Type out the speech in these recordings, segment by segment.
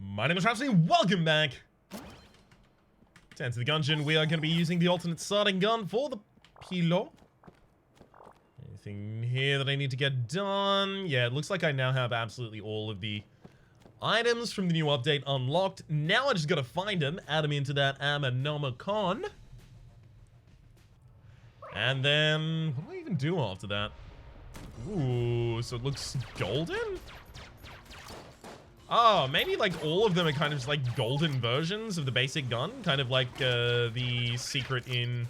My name is Rhapsody, welcome back to Enter the Gungeon. We are going to be using the alternate starting gun for the Pilot. Anything here that I need to get done? Yeah, it looks like I now have absolutely all of the items from the new update unlocked. Now I just got to find them, add them into that Ammonomicon. And then, what do I even do after that? Ooh, so it looks golden? Oh, maybe like all of them are kind of just like golden versions of the basic gun. Kind of like the secret in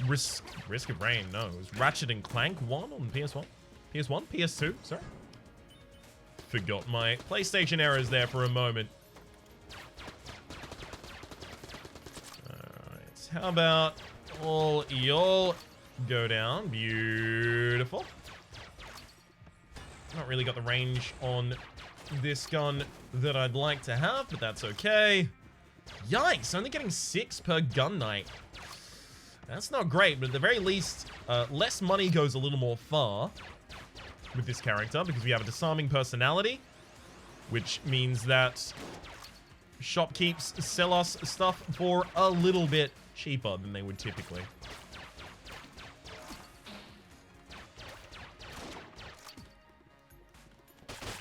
Risk of Rain. No, it was Ratchet and Clank 1 on PS1. PS1? PS2, sorry. Forgot my PlayStation errors there for a moment. Alright, how about all y'all go down? Beautiful. Not really got the range on this gun that I'd like to have, but that's okay. Yikes, only getting 6 per gun night. That's not great, but at the very least, less money goes a little more far with this character because we have a disarming personality, which means that shopkeeps sell us stuff for a little bit cheaper than they would typically.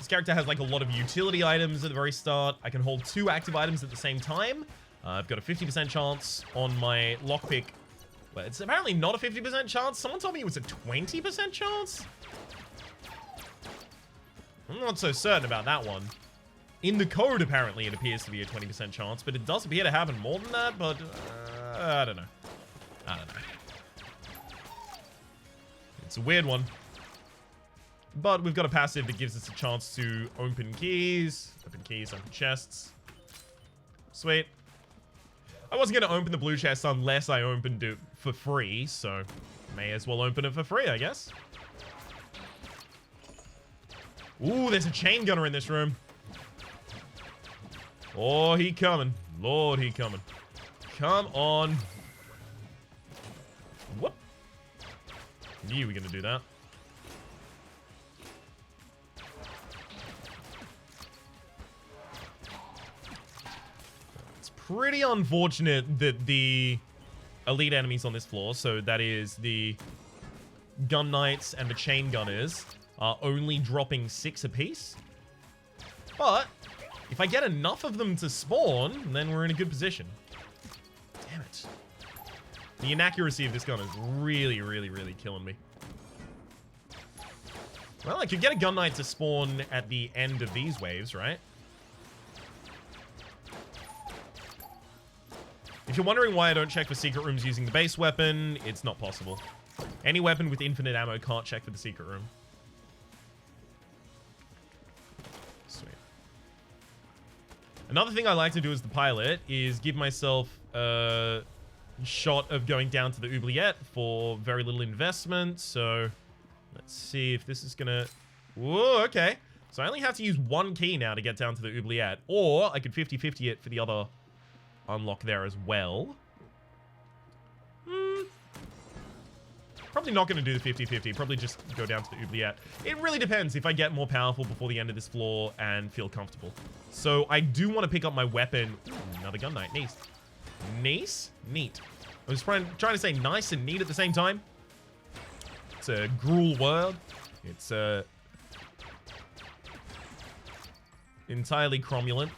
Character has like a lot of utility items at the very start. I can hold 2 active items at the same time. I've got a 50% chance on my lockpick. But it's apparently not a 50% chance. Someone told me it was a 20% chance. I'm not so certain about that one. In the code, apparently, it appears to be a 20% chance, but it does appear to happen more than that, but I don't know. I don't know. It's a weird one. But we've got a passive that gives us a chance to open keys, open chests. Sweet. I wasn't going to open the blue chest unless I opened it for free, so may as well open it for free, I guess. Ooh, there's a chain gunner in this room. Oh, he coming. Lord, he coming. Come on. Whoop. Knew we were going to do that. Pretty unfortunate that the elite enemies on this floor, so that is the gun knights and the chain gunners, are only dropping 6 apiece. But if I get enough of them to spawn, then we're in a good position. Damn it. The inaccuracy of this gun is really, really, really killing me. Well, I could get a gun knight to spawn at the end of these waves, right? If you're wondering why I don't check for secret rooms using the base weapon, it's not possible. Any weapon with infinite ammo can't check for the secret room. Sweet. Another thing I like to do as the pilot is give myself a shot of going down to the oubliette for very little investment. So let's see if this is gonna... Whoa, okay. So I only have to use 1 key now to get down to the oubliette. Or I could 50-50 it for the other unlock there as well. Probably not going to do the 50-50. Probably just go down to the oubliette. It really depends if I get more powerful before the end of this floor and feel comfortable. So I do want to pick up my weapon. Ooh, another gun knight. Nice. Nice? Neat. I was trying to say nice and neat at the same time. It's a gruel word. It's entirely cromulent.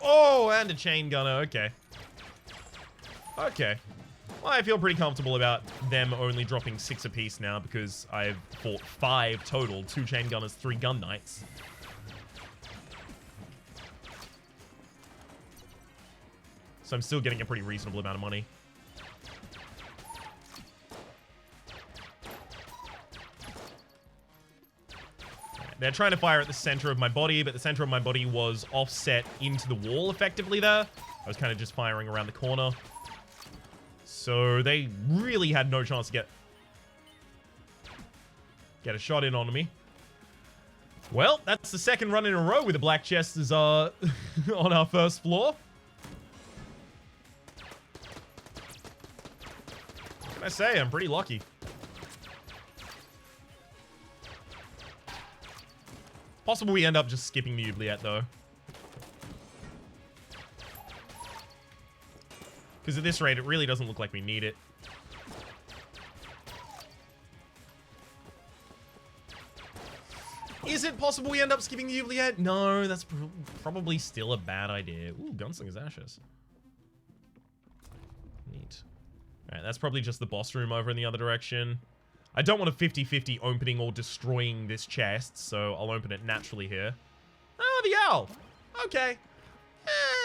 Oh, and a chain gunner. Okay. Okay. Well, I feel pretty comfortable about them only dropping 6 apiece now because I've fought 5 total. 2 chain gunners, 3 gun knights. So I'm still getting a pretty reasonable amount of money. They're trying to fire at the center of my body, but the center of my body was offset into the wall effectively there. I was kind of just firing around the corner. So they really had no chance to get a shot in on me. Well, that's the 2nd run in a row with the black chest is on our first floor. What can I say? I'm pretty lucky. Possible we end up just skipping the oubliette, though. Because at this rate, it really doesn't look like we need it. Is it possible we end up skipping the oubliette? No, that's probably still a bad idea. Ooh, Gunslinger's Ashes. Neat. Alright, that's probably just the boss room over in the other direction. I don't want a 50-50 opening or destroying this chest, so I'll open it naturally here. Oh, the owl! Okay.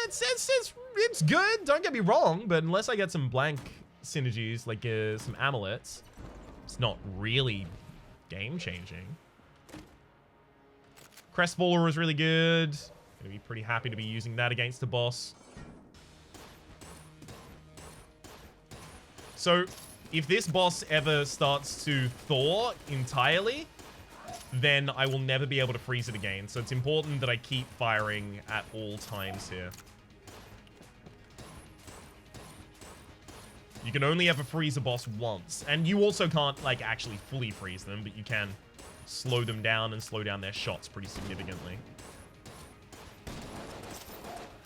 It's good, don't get me wrong, but unless I get some blank synergies, like some amulets, it's not really game-changing. Crestfaller is really good. Gonna be pretty happy to be using that against the boss. So, if this boss ever starts to thaw entirely, then I will never be able to freeze it again. So it's important that I keep firing at all times here. You can only ever freeze a boss once. And you also can't, like, actually fully freeze them, but you can slow them down and slow down their shots pretty significantly.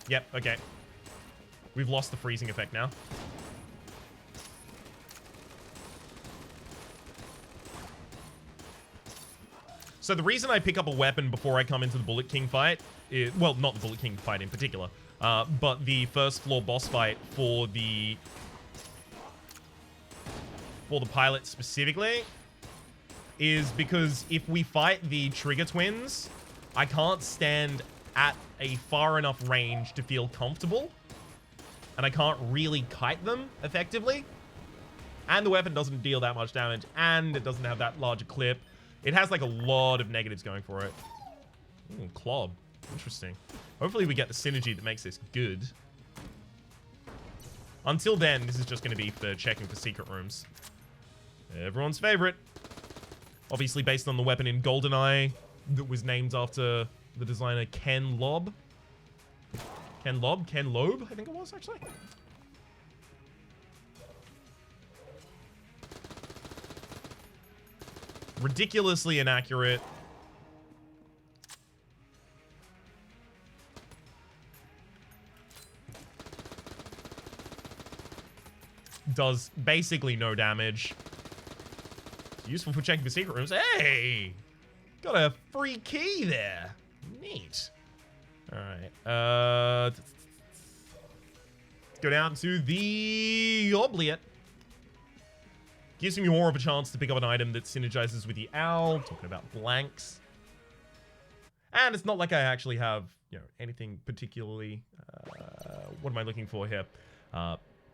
Yep, okay. We've lost the freezing effect now. So the reason I pick up a weapon before I come into the Bullet King fight, is, well, not the Bullet King fight in particular, but the first floor boss fight for the pilot specifically, is because if we fight the Trigger Twins, I can't stand at a far enough range to feel comfortable, and I can't really kite them effectively, and the weapon doesn't deal that much damage, and it doesn't have that larger clip. It has, like, a lot of negatives going for it. Ooh, Clob. Interesting. Hopefully we get the synergy that makes this good. Until then, this is just going to be for checking for secret rooms. Everyone's favorite. Obviously based on the weapon in GoldenEye that was named after the designer Ken Loeb. Ken Loeb, I think it was, actually. Ridiculously inaccurate. Does basically no damage. Useful for checking for secret rooms. Hey! Got a free key there. Neat. Alright. Go down to the oubliette. Gives me more of a chance to pick up an item that synergizes with the owl. Talking about blanks. And it's not like I actually have, you know, anything particularly... what am I looking for here?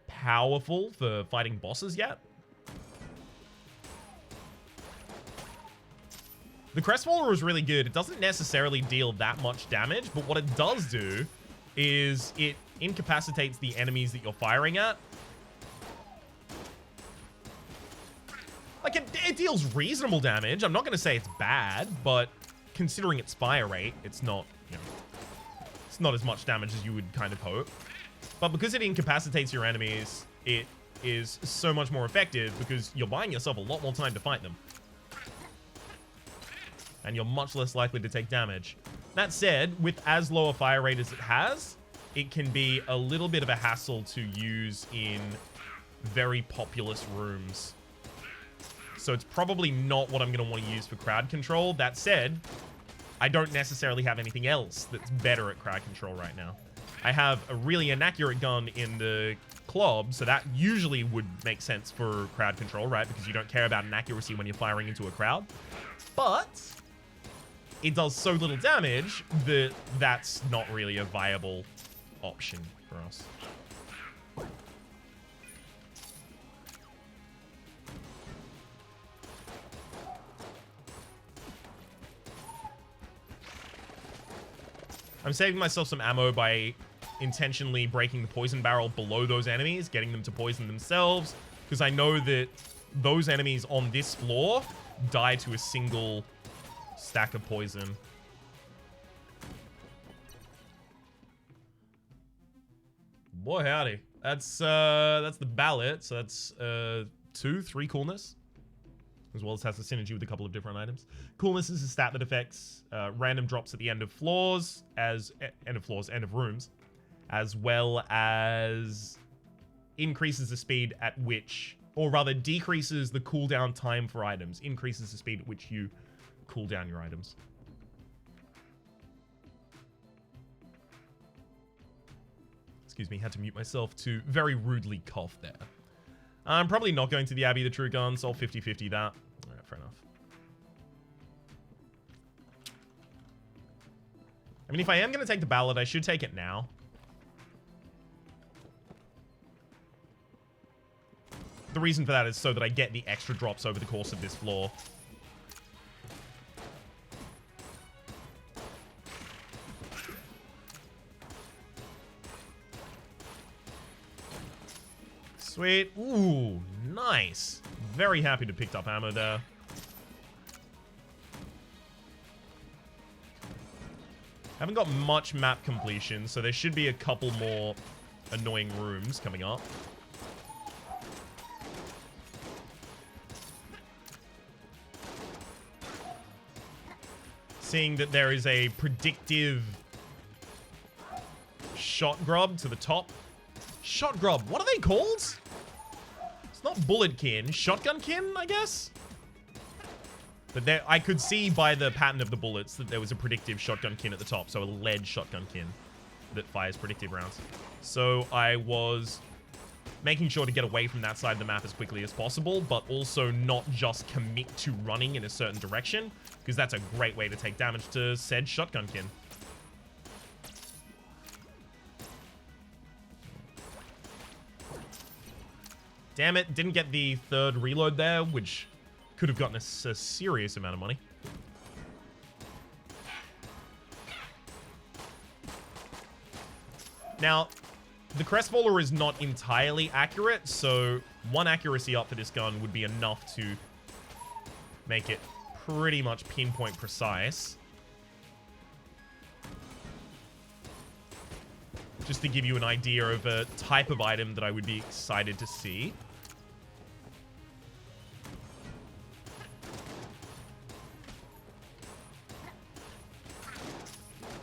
Powerful for fighting bosses yet. The Crestfaller is really good. It doesn't necessarily deal that much damage, but what it does do is it incapacitates the enemies that you're firing at. Like, it deals reasonable damage. I'm not going to say it's bad, but considering its fire rate, it's not, you know, it's not as much damage as you would kind of hope. But because it incapacitates your enemies, it is so much more effective because you're buying yourself a lot more time to fight them. And you're much less likely to take damage. That said, with as low a fire rate as it has, it can be a little bit of a hassle to use in very populous rooms. So it's probably not what I'm going to want to use for crowd control. That said, I don't necessarily have anything else that's better at crowd control right now. I have a really inaccurate gun in the Clob, so that usually would make sense for crowd control, right? Because you don't care about inaccuracy when you're firing into a crowd. But it does so little damage that that's not really a viable option for us. I'm saving myself some ammo by intentionally breaking the poison barrel below those enemies, getting them to poison themselves, because I know that those enemies on this floor die to a single stack of poison. Boy howdy. That's the ballot, so that's 2, 3 coolness. as well as has a synergy with a couple of different items. Coolness is a stat that affects random drops at the end of floors, end of rooms, as well as increases the speed at which, or rather decreases the cooldown time for items, increases the speed at which you cool down your items. Excuse me, had to mute myself to very rudely cough there. I'm probably not going to the Abbey the True Gun, so I'll 50-50 that. Alright, fair enough. I mean, if I am going to take the Ballad, I should take it now. The reason for that is so that I get the extra drops over the course of this floor. Sweet. Ooh, nice. Very happy to pick up ammo there. Haven't got much map completion, so there should be a couple more annoying rooms coming up. Seeing that there is a predictive shot grub to the top. Shot grub, what are they called? It's not bullet kin, shotgun kin, I guess? But there, I could see by the pattern of the bullets that there was a predictive shotgun kin at the top, so a lead shotgun kin that fires predictive rounds. So I was making sure to get away from that side of the map as quickly as possible, but also not just commit to running in a certain direction, because that's a great way to take damage to said shotgun kin. Damn it, didn't get the third reload there, which could have gotten us a serious amount of money. Now, the Crestfaller is not entirely accurate, so one accuracy up for this gun would be enough to make it pretty much pinpoint precise. Just to give you an idea of a type of item that I would be excited to see.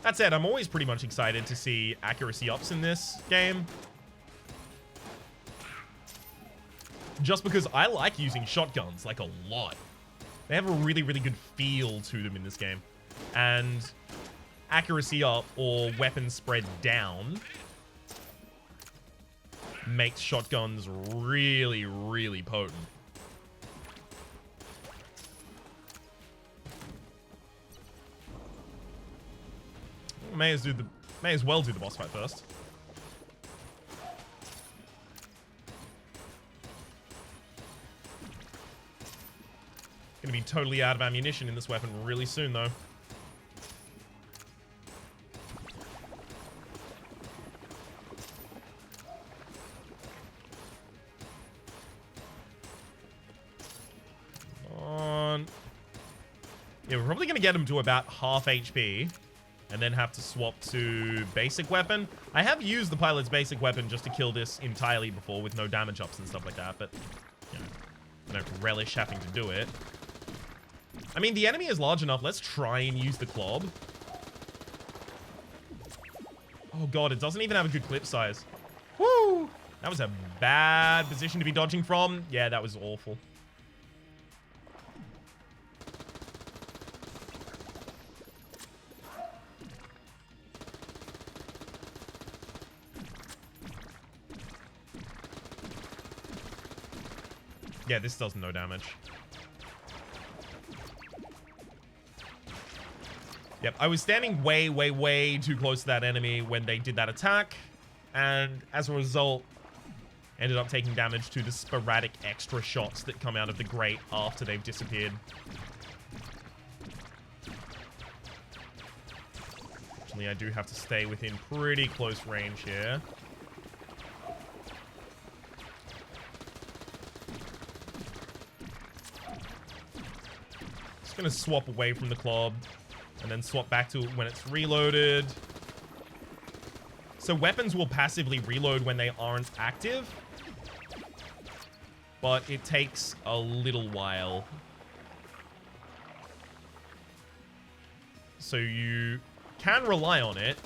That said, I'm always pretty much excited to see accuracy ups in this game. Just because I like using shotguns, like, a lot. They have a really, really good feel to them in this game. And accuracy up or weapon spread down makes shotguns really, really potent. May as well do the boss fight first. Gonna be totally out of ammunition in this weapon really soon, though. On. Yeah, we're probably gonna get him to about half HP. And then have to swap to basic weapon. I have used the pilot's basic weapon just to kill this entirely before with no damage ups and stuff like that, but you know, I don't relish having to do it. I mean, the enemy is large enough. Let's try and use the Clob. Oh god, it doesn't even have a good clip size. Woo! That was a bad position to be dodging from. Yeah, that was awful. Yeah, this does no damage. Yep, I was standing way, way, way too close to that enemy when they did that attack. And as a result, ended up taking damage to the sporadic extra shots that come out of the grate after they've disappeared. Fortunately, I do have to stay within pretty close range here. Just gonna swap away from the Clob and then swap back to it when it's reloaded. So weapons will passively reload when they aren't active, but it takes a little while so you can rely on it.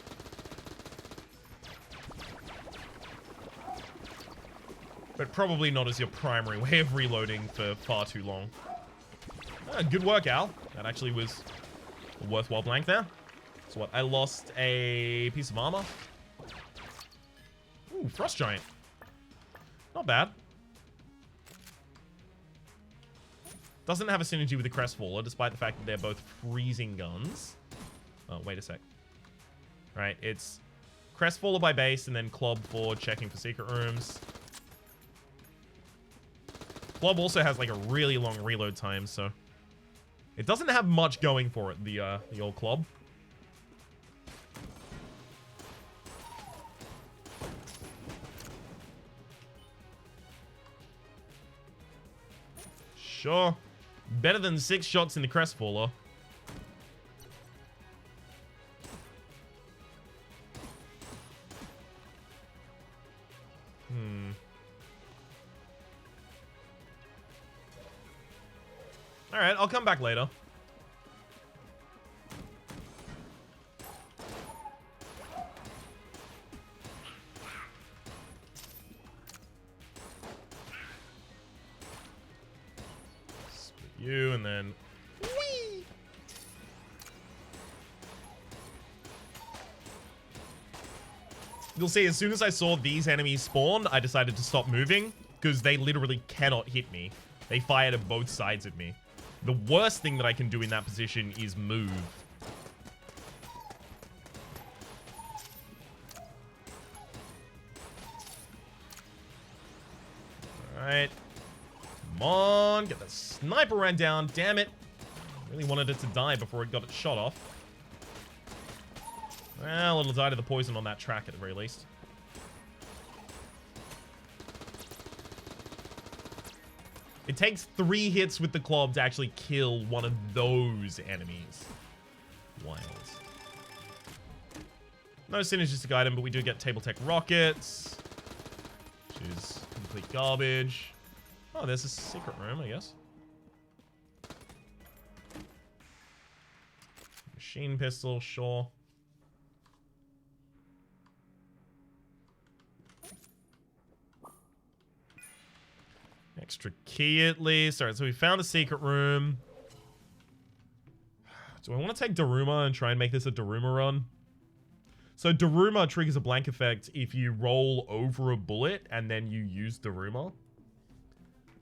But probably not as your primary way of reloading for far too long. Good work, Al. That actually was a worthwhile blank there. So what? I lost a piece of armor. Ooh, Frost Giant. Not bad. Doesn't have a synergy with the Crestfaller, despite the fact that they're both freezing guns. Oh, wait a sec. Right, it's Crestfaller by base, and then Club for checking for secret rooms. Club also has like a really long reload time, so it doesn't have much going for it, the old Club. Sure. Better than 6 shots in the Crestfaller. Alright, I'll come back later. Split you, and then... Whee! You'll see, as soon as I saw these enemies spawn, I decided to stop moving, because they literally cannot hit me. They fired at both sides of me. The worst thing that I can do in that position is move. Alright. Come on. Get the sniper ran down. Damn it. Really wanted it to die before it got its shot off. Well, it'll die to the poison on that track at the very least. It takes 3 hits with the club to actually kill one of those enemies. Wild. No synergistic item, but we do get table tech rockets, which is complete garbage. Oh, there's a secret room, I guess. Machine pistol, sure. Extra key at least. Alright, so we found a secret room. Do I want to take Daruma and try and make this a Daruma run? So Daruma triggers a blank effect if you roll over a bullet and then you use Daruma.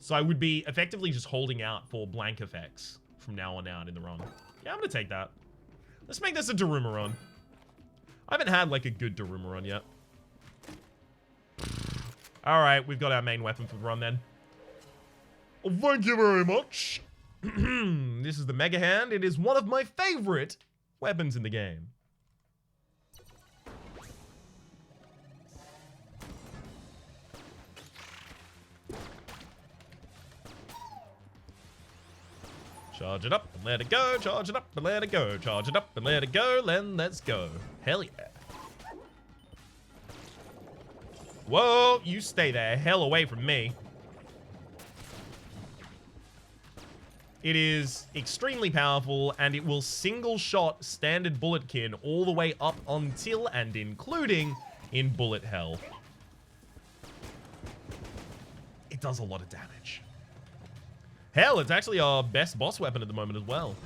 So I would be effectively just holding out for blank effects from now on out in the run. Yeah, I'm going to take that. Let's make this a Daruma run. I haven't had like a good Daruma run yet. Alright, we've got our main weapon for the run then. Thank you very much. This is the Mega Hand. It is one of my favorite weapons in the game. Charge it up and let it go. Charge it up and let it go. Charge it up and let it go. Then let's go. Hell yeah. Whoa, you stay the hell away from me. It is extremely powerful, and it will single shot standard Bulletkin all the way up until and including in bullet hell. It does a lot of damage. Hell, it's actually our best boss weapon at the moment as well.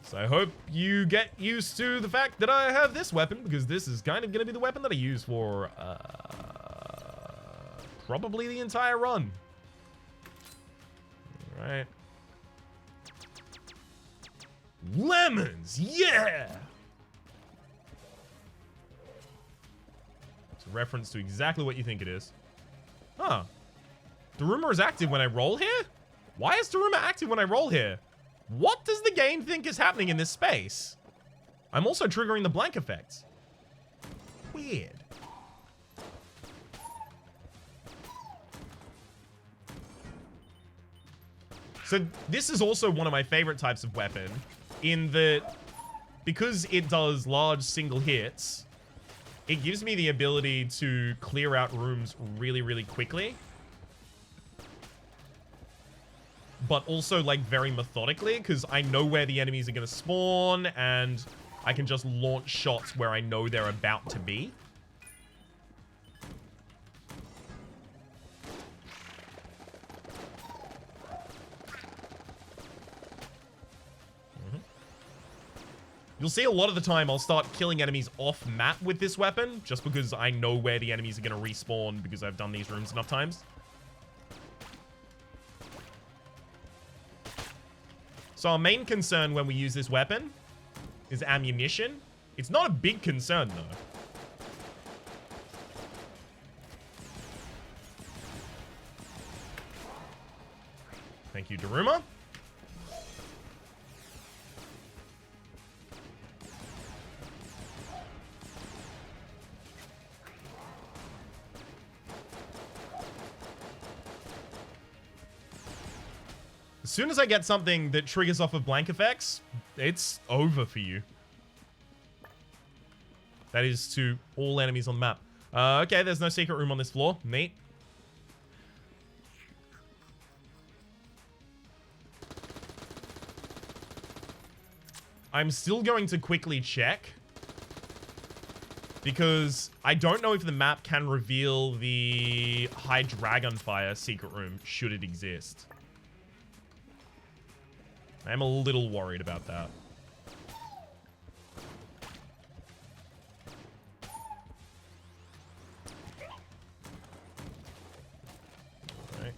So I hope you get used to the fact that I have this weapon, because this is kind of going to be the weapon that I use for probably the entire run. All right. Lemons, yeah! It's a reference to exactly what you think it is. Huh. Daruma is active when I roll here? Why is Daruma active when I roll here? What does the game think is happening in this space? I'm also triggering the blank effect. Weird. So this is also one of my favorite types of weapon in that because it does large single hits, it gives me the ability to clear out rooms really, really quickly. but also like very methodically, because I know where the enemies are going to spawn, and I can just launch shots where I know they're about to be. You'll see a lot of the time I'll start killing enemies off map with this weapon, just because I know where the enemies are going to respawn because I've done these rooms enough times. So our main concern when we use this weapon is ammunition. It's not a big concern though. Thank you, Daruma. As soon as I get something that triggers off of blank effects, it's over for you. That is to all enemies on the map. Okay, there's no secret room on this floor. Neat. I'm still going to quickly check, because I don't know if the map can reveal the High Dragonfire secret room, should it exist. I'm a little worried about that. Alright.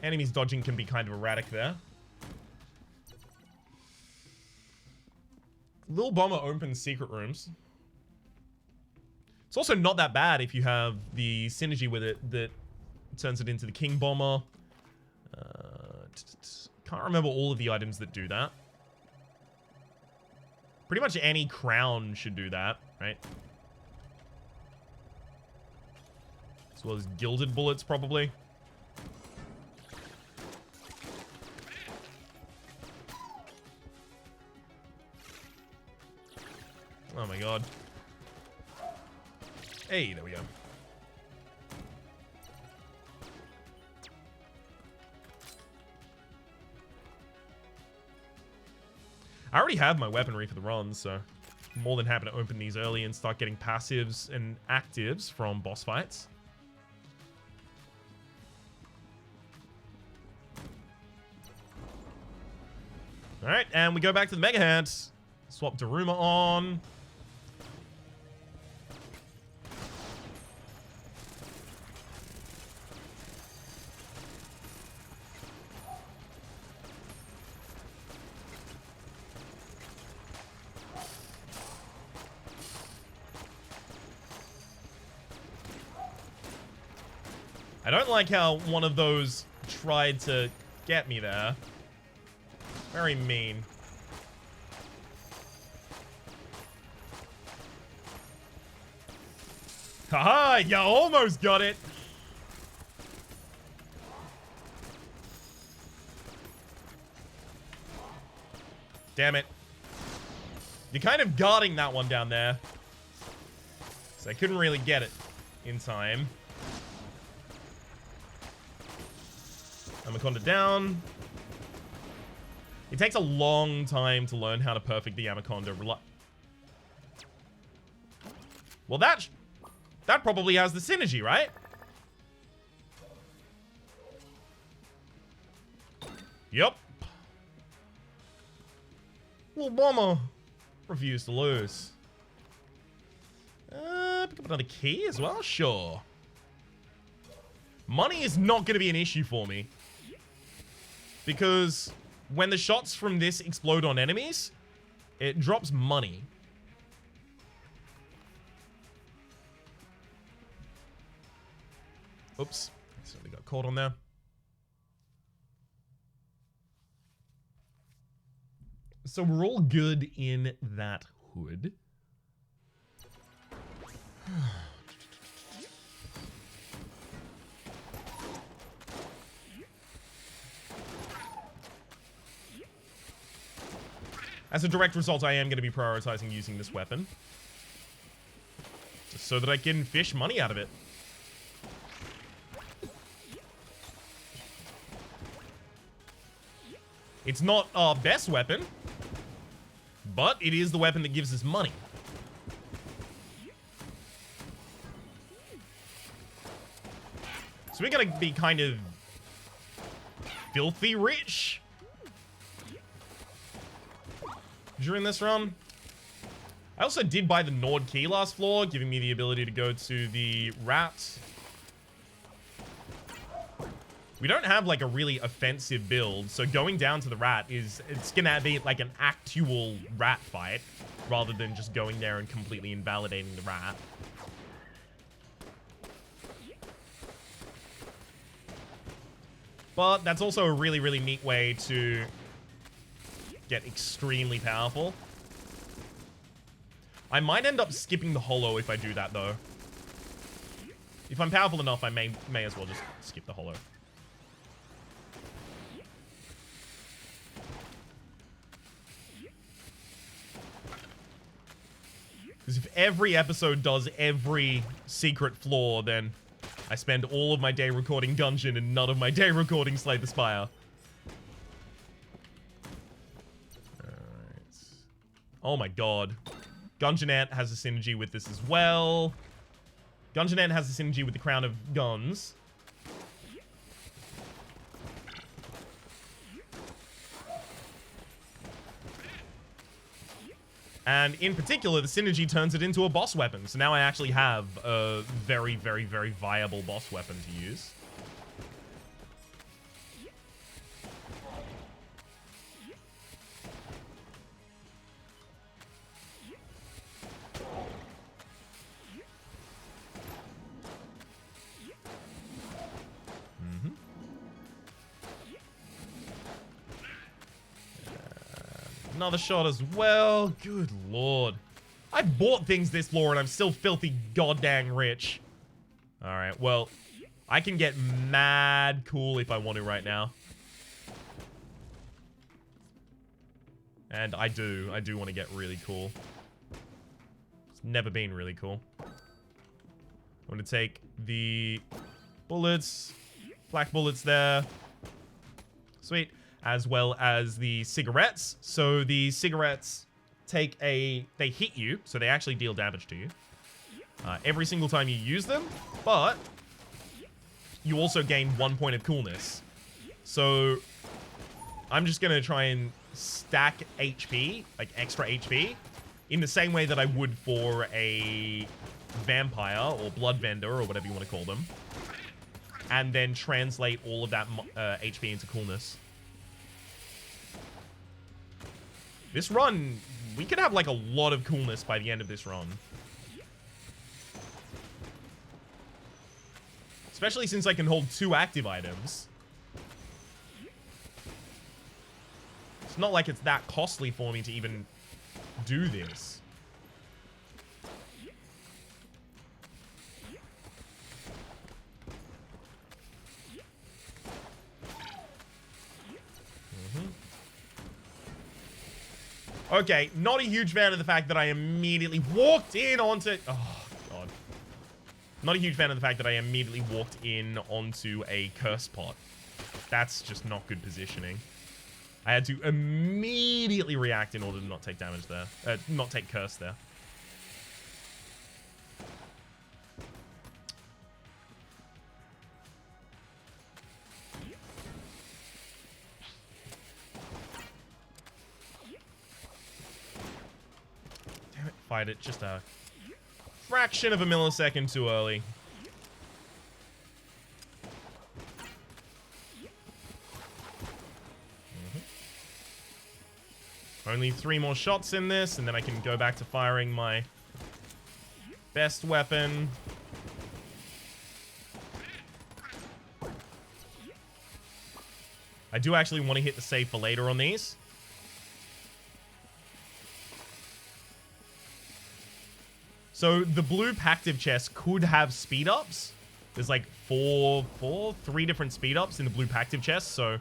Enemies dodging can be kind of erratic there. Lil Bomber opens secret rooms. It's also not that bad if you have the synergy with it that turns it into the King Bomber. Can't remember all of the items that do that. Pretty much any crown should do that, right? As well as gilded bullets, probably. Oh my god. Hey, there we go. I already have my weaponry for the runs, so I'm more than happy to open these early and start getting passives and actives from boss fights. Alright, and we go back to the Mega Hand. Swap Daruma on. I don't like how one of those tried to get me there. Very mean. Haha, you almost got it. Damn it. You're kind of guarding that one down there. So I couldn't really get it in time. Anaconda down. It takes a long time to learn how to perfect the Anaconda. Well, that probably has the synergy, right? Yup. Lil Bomber refused to lose. Pick up another key as well? Sure. Money is not going to be an issue for me. Because when the shots from this explode on enemies, it drops money. Oops. Certainly got caught on there. So we're all good in that hood. As a direct result, I am going to be prioritizing using this weapon. Just so that I can fish money out of it. It's not our best weapon, but it is the weapon that gives us money. So we're gonna be kind of filthy rich during this run. I also did buy the Nord key last floor, giving me the ability to go to the rat. We don't have like a really offensive build, so going down to the rat it's gonna be like an actual rat fight rather than just going there and completely invalidating the rat. But that's also a really, really neat way to get extremely powerful. I might end up skipping the holo if I do that though. If I'm powerful enough, I may as well just skip the holo. Because if every episode does every secret floor, then I spend all of my day recording Gungeon and none of my day recording Slay the Spire. Alright. Oh my god. Gungeon Ant has a synergy with this as well. Gungeon Ant has a synergy with the Crown of Guns. And in particular, the synergy turns it into a boss weapon. So now I actually have a very, very, very viable boss weapon to use. Another shot as well. Good lord. I bought things this floor and I'm still filthy goddamn rich. Alright, well, I can get mad cool if I want to right now. And I do want to get really cool. It's never been really cool. I'm going to take the bullets. Black bullets there. Sweet. As well as the cigarettes. So the cigarettes they hit you, so they actually deal damage to you every single time you use them, but you also gain 1 point of coolness. So I'm just gonna try and stack HP, like extra HP, in the same way that I would for a vampire or blood vendor or whatever you want to call them, and then translate all of that HP into coolness. This run, we could have like a lot of coolness by the end of this run. Especially since I can hold 2 active items. It's not like it's that costly for me to even do this. Okay, not a huge fan of the fact that I immediately walked in onto... Oh, God. Not a huge fan of the fact that I immediately walked in onto a curse pot. That's just not good positioning. I had to immediately react in order to not take damage there. Not take curse there. Fight it just a fraction of a millisecond too early. Only 3 more shots in this, and then I can go back to firing my best weapon. I do actually want to hit the save for later on these. So the blue Pactive chest could have speed ups. There's like three different speed ups in the blue Pactive chest. So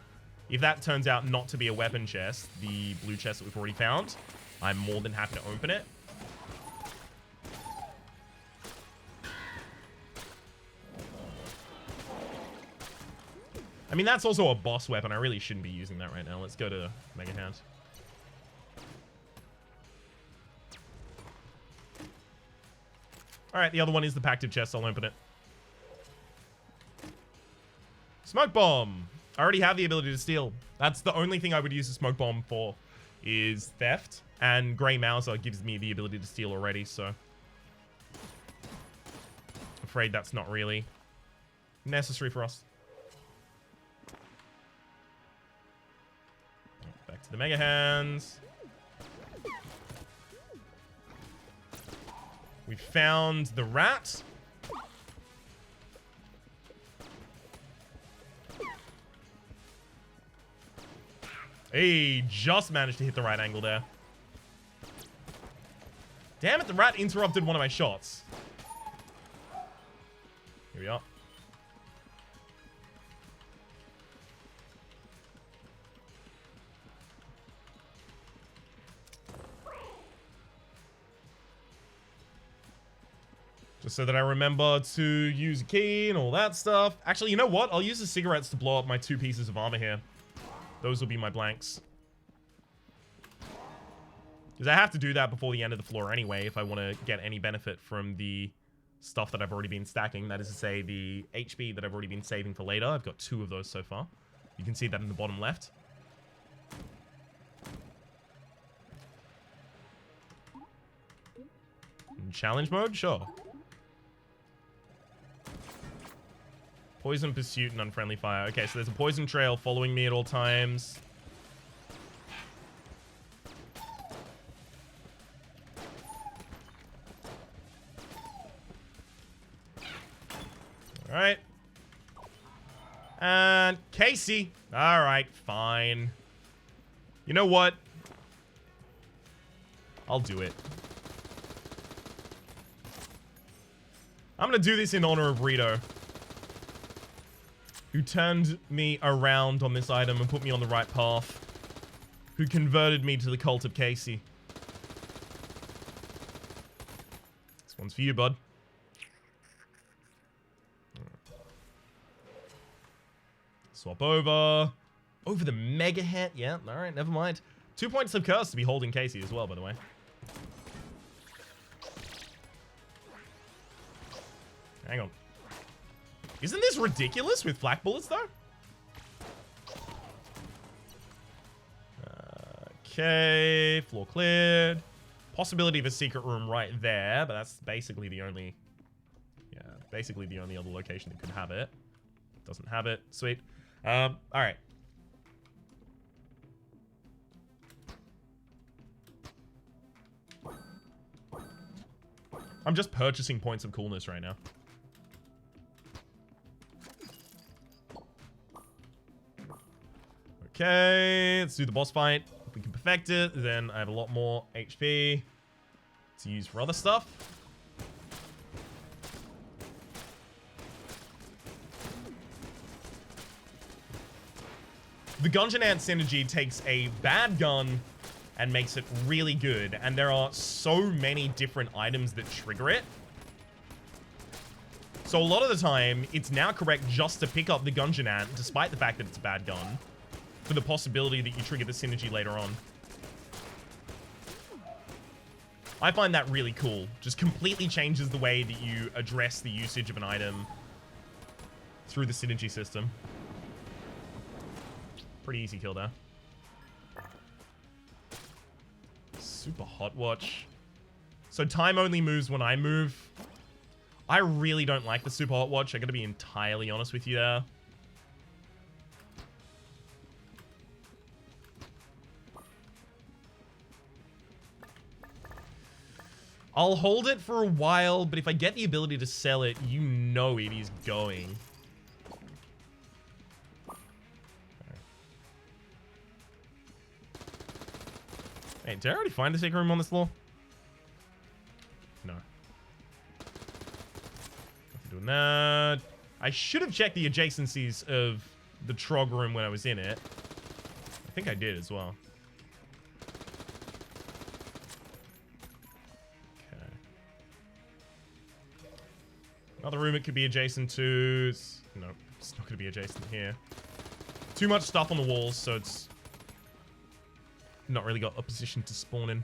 if that turns out not to be a weapon chest, the blue chest that we've already found, I'm more than happy to open it. I mean, that's also a boss weapon. I really shouldn't be using that right now. Let's go to Mega Hand. Alright, the other one is the Pactive Chest. I'll open it. Smoke Bomb. I already have the ability to steal. That's the only thing I would use a Smoke Bomb for, is theft. And Grey Mauser gives me the ability to steal already, so... afraid that's not really necessary for us. Back to the Mega Hands. We found the rat. Hey, just managed to hit the right angle there. Damn it, the rat interrupted one of my shots. Here we are. Just so that I remember to use a key and all that stuff. Actually, you know what? I'll use the cigarettes to blow up my 2 pieces of armor here. Those will be my blanks. Because I have to do that before the end of the floor anyway if I want to get any benefit from the stuff that I've already been stacking. That is to say, the HP that I've already been saving for later. I've got 2 of those so far. You can see that in the bottom left. In challenge mode? Sure. Poison Pursuit and Unfriendly Fire. Okay, so there's a poison trail following me at all times. Alright. And Casey. Alright, fine. You know what? I'll do it. I'm gonna do this in honor of Rito, who turned me around on this item and put me on the right path, who converted me to the cult of Casey. This one's for you, bud. Swap over. Over the Mega Hand. Yeah, alright, never mind. 2 points of curse to be holding Casey as well, by the way. Hang on. Isn't this ridiculous with flak bullets, though? Okay, floor cleared. Possibility of a secret room right there, but that's basically the only... yeah, basically the only other location that could have it. Doesn't have it. Sweet. Alright. I'm just purchasing points of coolness right now. Okay, let's do the boss fight. If we can perfect it, then I have a lot more HP to use for other stuff. The Gungeon Ant synergy takes a bad gun and makes it really good, and there are so many different items that trigger it. So a lot of the time, it's now correct just to pick up the Gungeon Ant, despite the fact that it's a bad gun, for the possibility that you trigger the synergy later on. I find that really cool. Just completely changes the way that you address the usage of an item through the synergy system. Pretty easy kill there. Super Hot Watch. So time only moves when I move. I really don't like the Super Hot Watch. I gotta be entirely honest with you there. I'll hold it for a while, but if I get the ability to sell it, you know it is going. Hey, did I already find a secret room on this floor? No. Nothing doing that. I should have checked the adjacencies of the Trog room when I was in it. I think I did as well. Another room it could be adjacent to. No, it's not going to be adjacent here. too much stuff on the walls, so it's not really got a position to spawn in.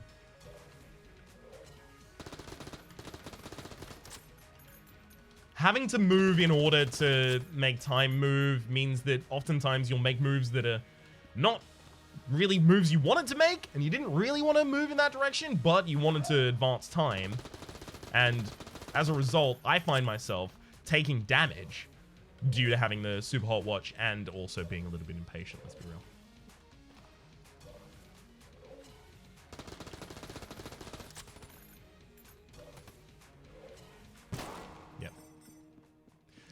Having to move in order to make time move means that oftentimes you'll make moves that are not really moves you wanted to make, and you didn't really want to move in that direction, but you wanted to advance time. And as a result, I find myself taking damage due to having the super hot watch and also being a little bit impatient, let's be real.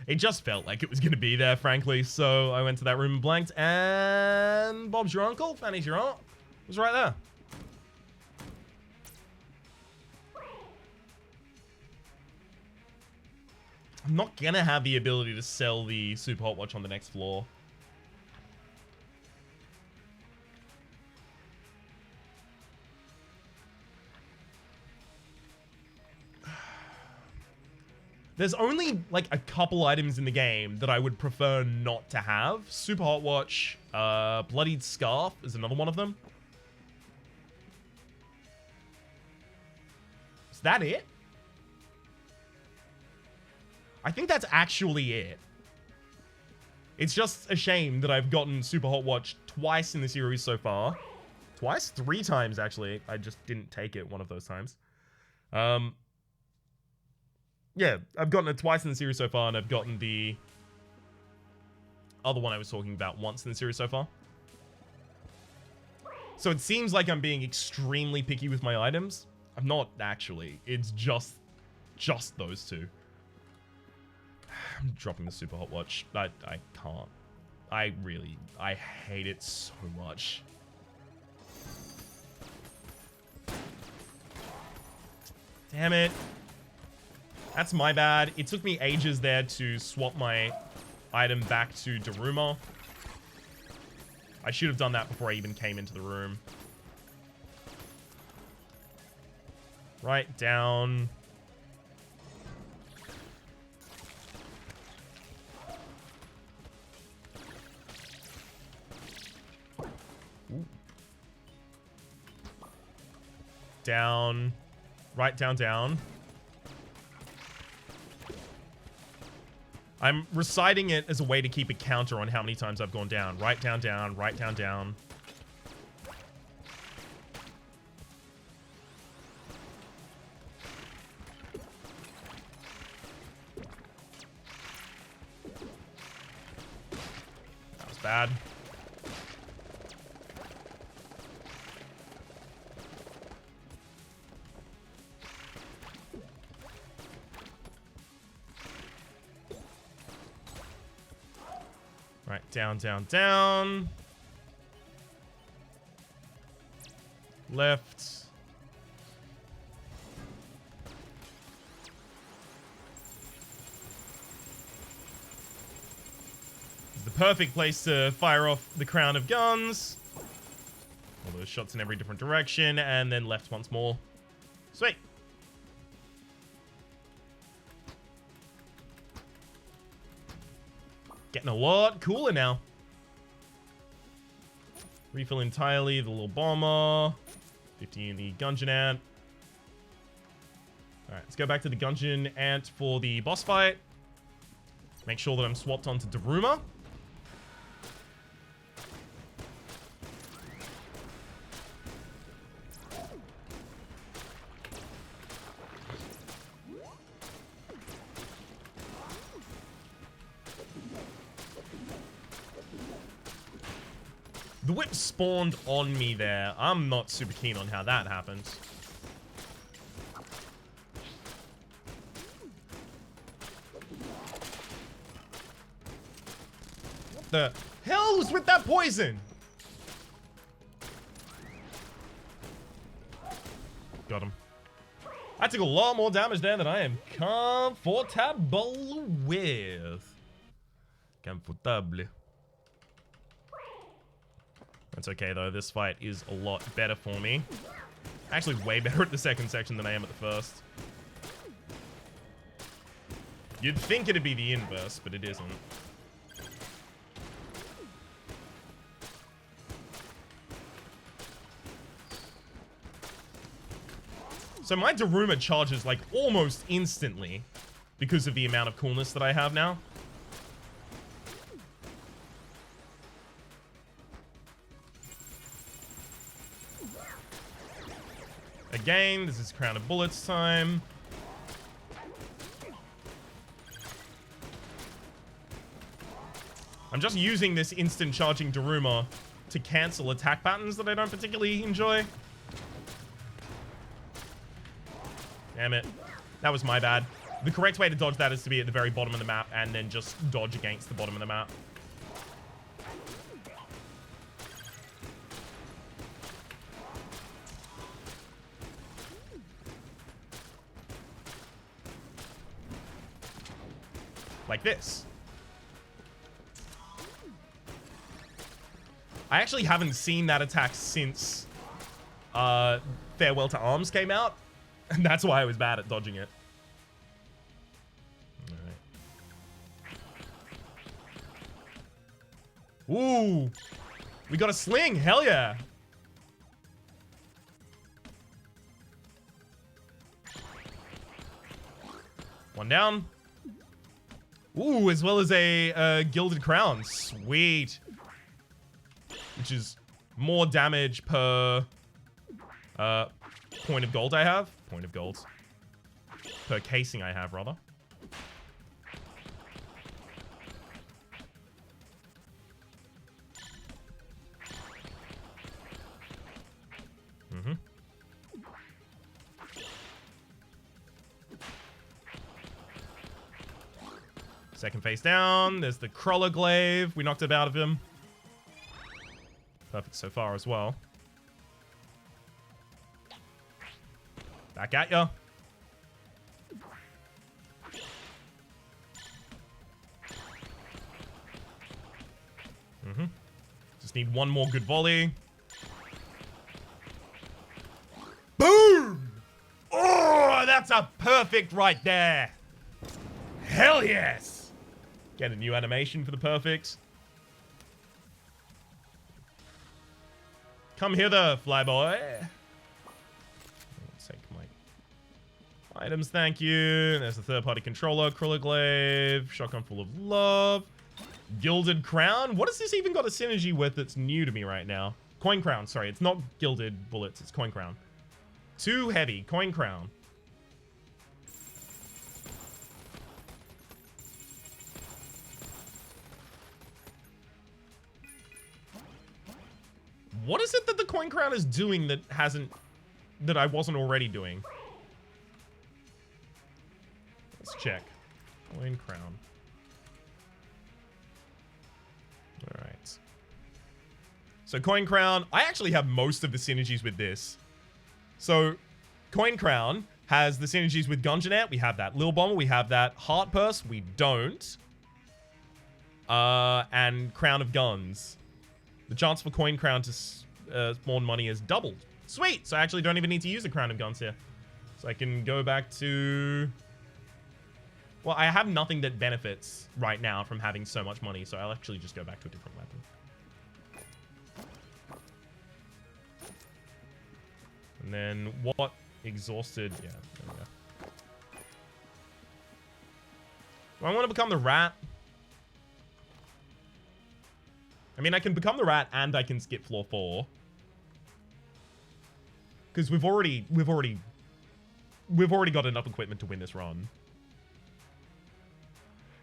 It just felt like it was going to be there, frankly, so I went to that room and blanked, and Bob's your uncle, Fanny's your aunt, was right there. I'm not going to have the ability to sell the super hot watch on the next floor. There's only, like, a couple items in the game that I would prefer not to have. Super Hot Watch, Bloodied Scarf is another one of them. Is that it? I think that's actually it. It's just a shame that I've gotten Super Hot Watch twice in the series so far. Twice? 3 times, actually. I just didn't take it one of those times. Yeah, I've gotten it twice in the series so far, and I've gotten the other one I was talking about once in the series so far. So it seems like I'm being extremely picky with my items. I'm not, actually. It's just those 2. I'm dropping the Super Hot Watch. I can't. I hate it so much. Damn it. That's my bad. It took me ages there to swap my item back to Daruma. I should have done that before I even came into the room. Right down. Ooh. Down. Right down, down. I'm reciting it as a way to keep a counter on how many times I've gone down. Right down, down, right down, down. That was bad. Right, down, down, down. Left. The perfect place to fire off the crown of guns. All those shots in every different direction, and then left once more. Sweet. Getting a lot cooler now. Refill entirely the little bomber. 50 in the Gungeon Ant. Alright, let's go back to the Gungeon Ant for the boss fight. Make sure that I'm swapped onto Daruma. The whip spawned on me there. I'm not super keen on how that happened. What the hell was with that poison? Got him. I took a lot more damage there than I am comfortable with. Comfortable. That's okay, though. This fight is a lot better for me. Actually, way better at the second section than I am at the first. You'd think it'd be the inverse, but it isn't. So my Daruma charges like almost instantly because of the amount of coolness that I have now. Again, this is Crown of Bullets time. I'm just using this instant charging Daruma to cancel attack patterns that I don't particularly enjoy. Damn it. That was my bad. The correct way to dodge that is to be at the very bottom of the map and then just dodge against the bottom of the map. Like this. I actually haven't seen that attack since Farewell to Arms came out. And that's why I was bad at dodging it. Alright. Ooh. We got a sling. Hell yeah. One down. Ooh, as well as a Gilded Crown. Sweet. Which is more damage per point of gold I have. Point of gold. Per casing I have, rather. Mm-hmm. Second face down. There's the Crawler Glaive. We knocked it out of him. Perfect so far as well. Back at ya. Mm-hmm. Just need one more good volley. Boom! Oh, that's a perfect right there. Hell yes! Get a new animation for the perfect. Come hither, flyboy. Take my items, thank you. There's the third-party controller, Crawler Glaive, Shotgun Full of Love, Gilded Crown. What has this even got a synergy with that's new to me right now? Coin Crown, sorry. It's not Gilded Bullets, it's Coin Crown. Too heavy, Coin Crown. What is it that the Coin Crown is doing that I wasn't already doing? Let's check. Coin Crown. Alright. So Coin Crown, I actually have most of the synergies with this. So Coin Crown has the synergies with Gungeonet. We have that. Lil Bomber, we have that. Heart Purse, we don't. And Crown of Guns. The chance for Coin Crown to spawn money is doubled. Sweet! So I actually don't even need to use the Crown of Guns here. So I can go back to... Well, I have nothing that benefits right now from having so much money, so I'll actually just go back to a different weapon. And then what? Exhausted. Yeah, there we go. Do I want to become the rat? I mean, I can become the rat and I can skip floor 4. Because we've already got enough equipment to win this run.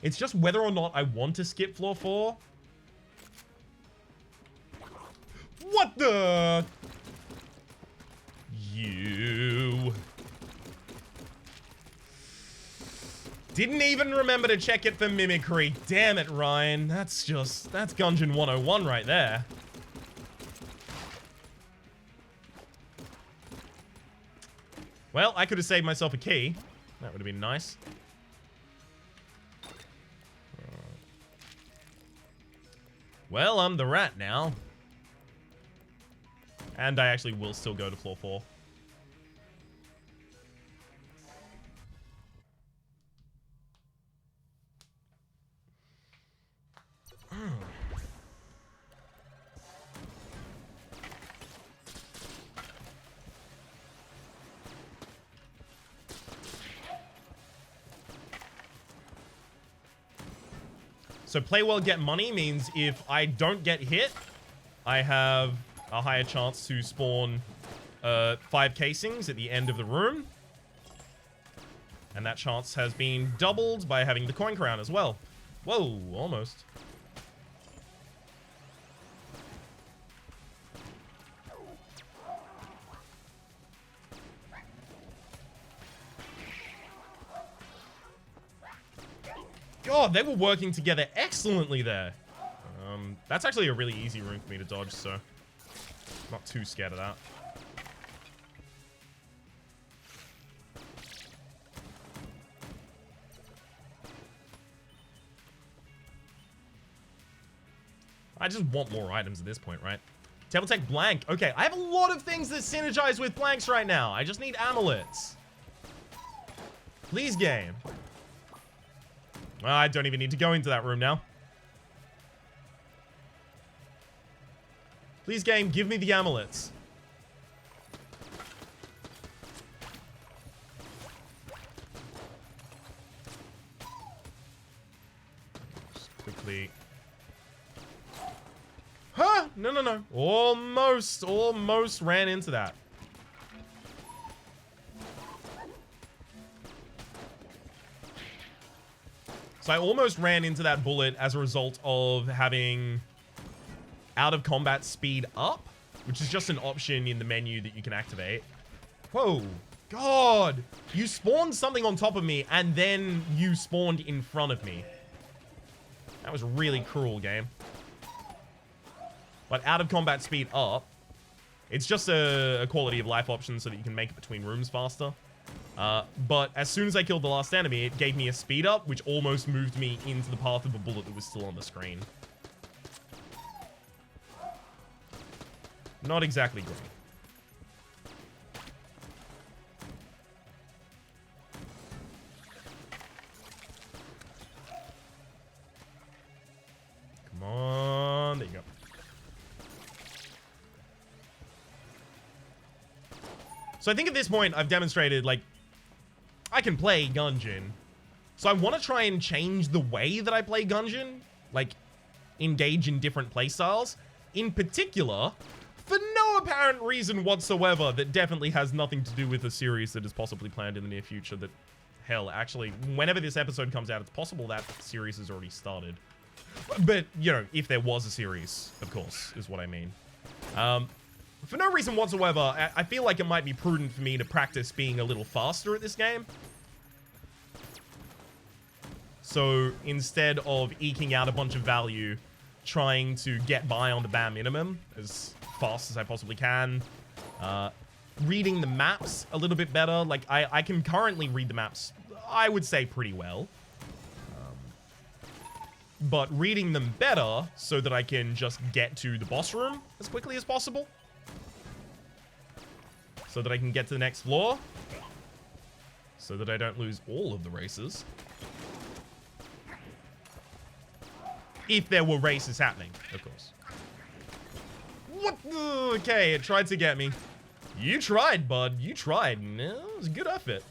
It's just whether or not I want to skip floor 4. What the? You. Didn't even remember to check it for mimicry. Damn it, Ryan. That's Gungeon 101 right there. Well, I could have saved myself a key. That would have been nice. Well, I'm the rat now. And I actually will still go to floor 4. So play well, get money means if I don't get hit, I have a higher chance to spawn 5 casings at the end of the room. And that chance has been doubled by having the coin crown as well. Whoa, almost. God, they were working together excellently there. That's actually a really easy room for me to dodge, so I'm not too scared of that. I just want more items at this point, right? Table Tech Blank. Okay, I have a lot of things that synergize with blanks right now. I just need amulets. Please, game. I don't even need to go into that room now. Please, game, give me the amulets. Just quickly. Huh? No, no, no. Almost ran into that. So I almost ran into that bullet as a result of having out of combat speed up, which is just an option in the menu that you can activate. Whoa. God. You spawned something on top of me and then you spawned in front of me. That was really cruel, game. But out of combat speed up, it's just a quality of life option so that you can make it between rooms faster. But as soon as I killed the last enemy, it gave me a speed up, which almost moved me into the path of a bullet that was still on the screen. Not exactly great. Come on, there you go. So I think at this point, I've demonstrated, like, I can play Gungeon. So I want to try and change the way that I play Gungeon. Like, engage in different playstyles. In particular, for no apparent reason whatsoever that definitely has nothing to do with a series that is possibly planned in the near future that, hell, actually, whenever this episode comes out, it's possible that series has already started. But, you know, if there was a series, of course, is what I mean. For no reason whatsoever, I feel like it might be prudent for me to practice being a little faster at this game. So instead of eking out a bunch of value, trying to get by on the bare minimum as fast as I possibly can. Reading the maps a little bit better. Like, I can currently read the maps, I would say, pretty well. But reading them better so that I can just get to the boss room as quickly as possible. So that I can get to the next floor. So that I don't lose all of the races. If there were races happening, of course. What? Okay, it tried to get me. You tried, bud. You tried. No, it was a good effort.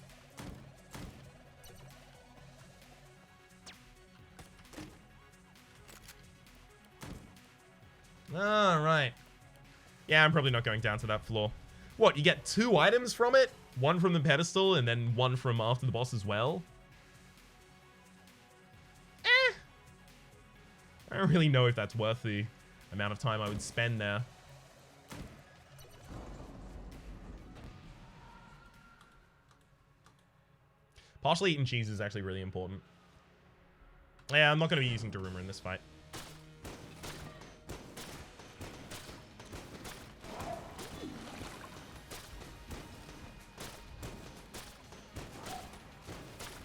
Alright. Yeah, I'm probably not going down to that floor. What, you get 2 items from it? One from the pedestal and then one from after the boss as well? I don't really know if that's worth the amount of time I would spend there. Partially eaten cheese is actually really important. Yeah, I'm not going to be using Daruma in this fight.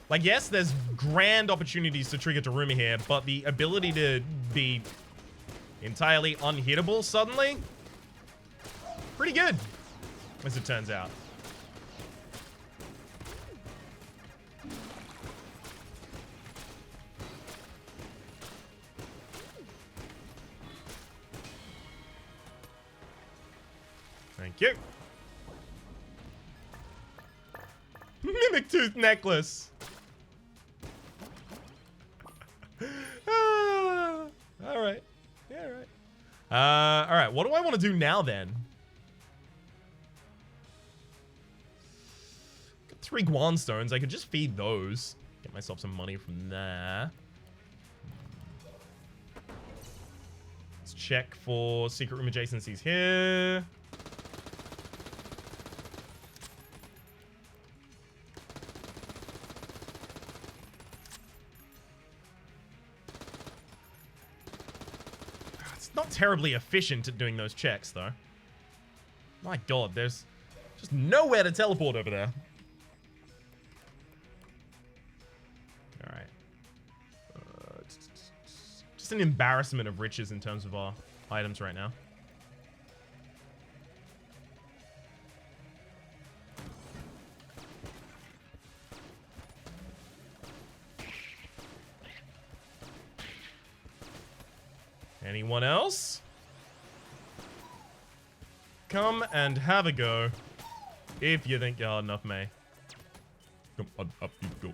Like, yes, there's grand opportunities to trigger Daruma here, but the ability to be entirely unhittable suddenly, pretty good, as it turns out. Thank you. Mimic Tooth necklace. All right, what do I want to do now then? Got 3 Guan stones. I could just feed those. Get myself some money from there. Let's check for secret room adjacencies here. Not terribly efficient at doing those checks, though. My god, there's just nowhere to teleport over there. Alright. Just an embarrassment of riches in terms of our items right now. Anyone else? Come and have a go. If you think you're hard enough, May. Come on up, you go.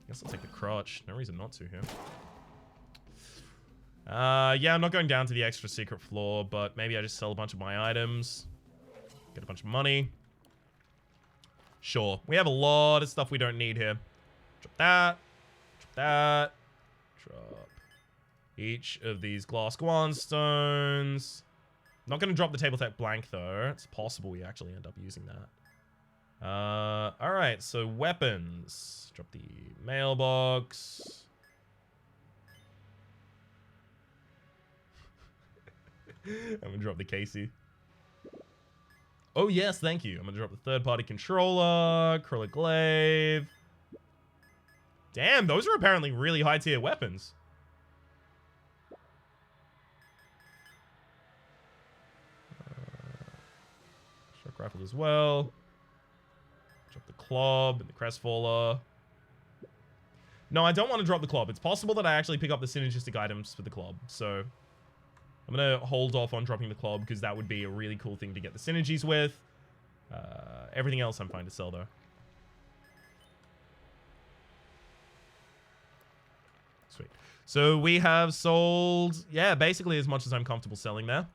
Guess I'll take the crotch. No reason not to here. Yeah, I'm not going down to the extra secret floor, but maybe I just sell a bunch of my items. Get a bunch of money. Sure. We have a lot of stuff we don't need here. Drop that. Drop that. Drop each of these glass Guan stones. Not going to drop the table tech blank, though. It's possible we actually end up using that. Alright, so weapons. Drop the mailbox. I'm going to drop the Casey. Oh, yes, thank you. I'm going to drop the third-party controller. Acrylic glaive. Damn, those are apparently really high-tier weapons. Shock rifle as well. Drop the club and the crestfaller. No, I don't want to drop the club. It's possible that I actually pick up the synergistic items for the club. So I'm going to hold off on dropping the club because that would be a really cool thing to get the synergies with. Everything else I'm fine to sell, though. Sweet. So we have sold, yeah, basically as much as I'm comfortable selling there.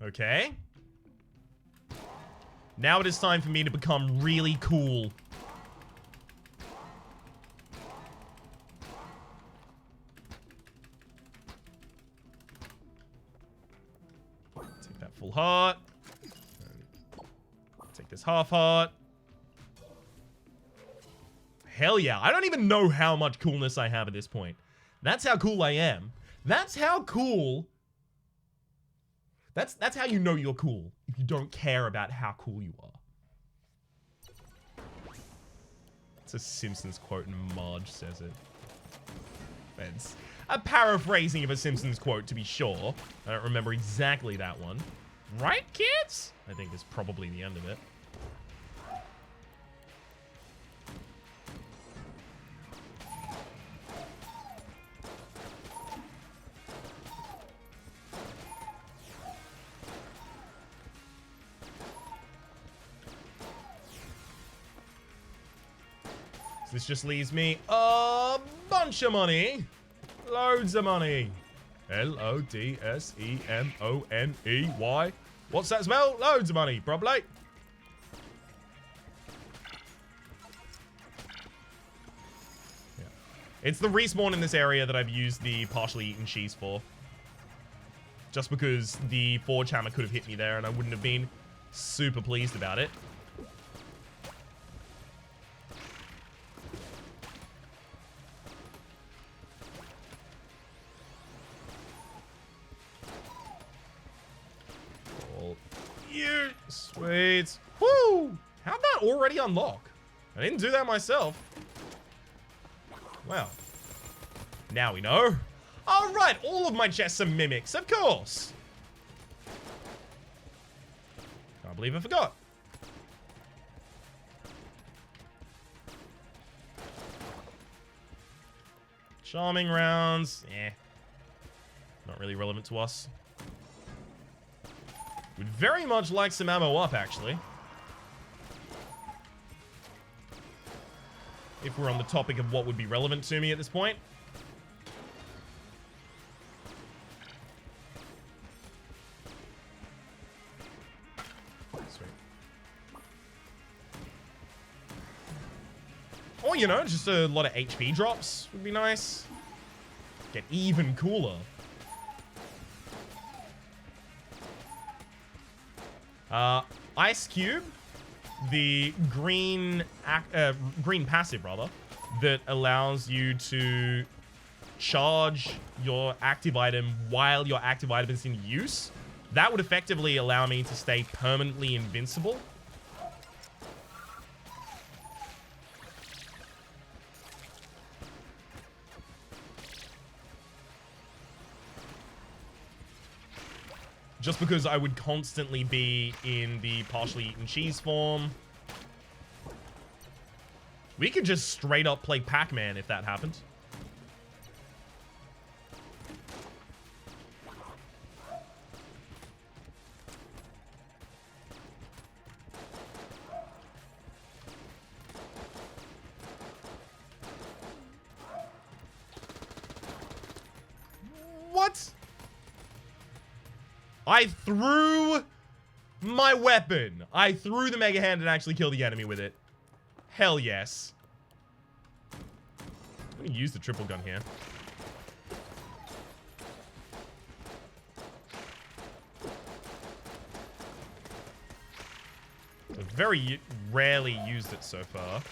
Okay. Now it is time for me to become really cool. Take that full heart. Take this half heart. Hell yeah. I don't even know how much coolness I have at this point. That's how cool I am. That's how cool. That's how you know you're cool. If you don't care about how cool you are. It's a Simpsons quote and Marge says it. It's a paraphrasing of a Simpsons quote, to be sure. I don't remember exactly that one. Right, kids? I think is probably the end of it. This just leaves me a bunch of money. Loads of money. L-O-D-S-E-M-O-N-E-Y. What's that spell? Loads of money, probably. Yeah. It's the respawn in this area that I've used the partially eaten cheese for. Just because the Forge Hammer could have hit me there and I wouldn't have been super pleased about it. Sweet. Woo! How'd that already unlock? I didn't do that myself. Well. Now we know. Alright, all of my chests are mimics, of course. Can't believe I forgot. Charming rounds. Eh. Not really relevant to us. Would very much like some ammo up, actually. if we're on the topic of what would be relevant to me at this point. Sweet. Or, you know, just a lot of HP drops would be nice. Get even cooler. Ice Cube, the green passive rather, that allows you to charge your active item while your active item is in use. That would effectively allow me to stay permanently invincible. Just because I would constantly be in the partially eaten cheese form. We could just straight up play Pac-Man if that happened. What? I threw my weapon. I threw the Mega Hand and actually killed the enemy with it. Hell yes. I'm gonna use the triple gun here. I've very rarely used it so far.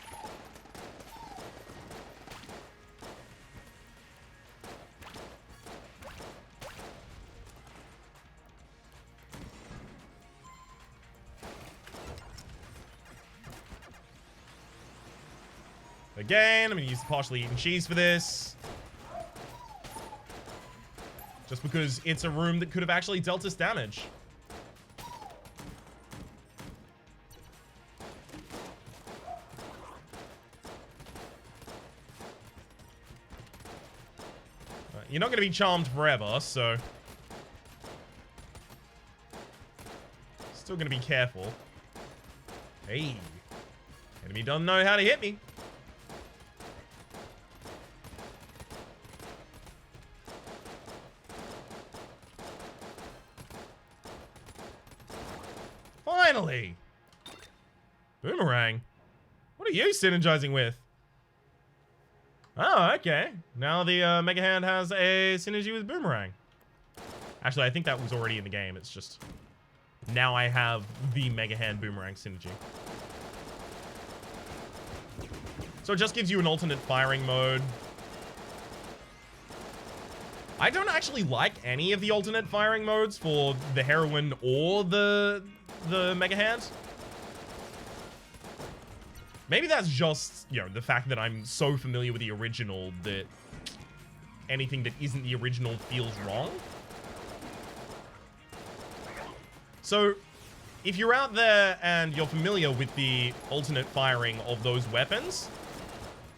Again, I'm going to use the partially eaten cheese for this. Just because it's a room that could have actually dealt us damage. You're not going to be charmed forever, so... Still going to be careful. Hey. Enemy doesn't know how to hit me. Finally! Boomerang? What are you synergizing with? Oh, okay. Now the Mega Hand has a synergy with Boomerang. Actually, I think that was already in the game. It's just... Now I have the Mega Hand Boomerang synergy. So it just gives you an alternate firing mode. I don't actually like any of the alternate firing modes for the Heroine or the Mega Hand. Maybe that's just, you know, the fact that I'm so familiar with the original that anything that isn't the original feels wrong. So, if you're out there and you're familiar with the alternate firing of those weapons,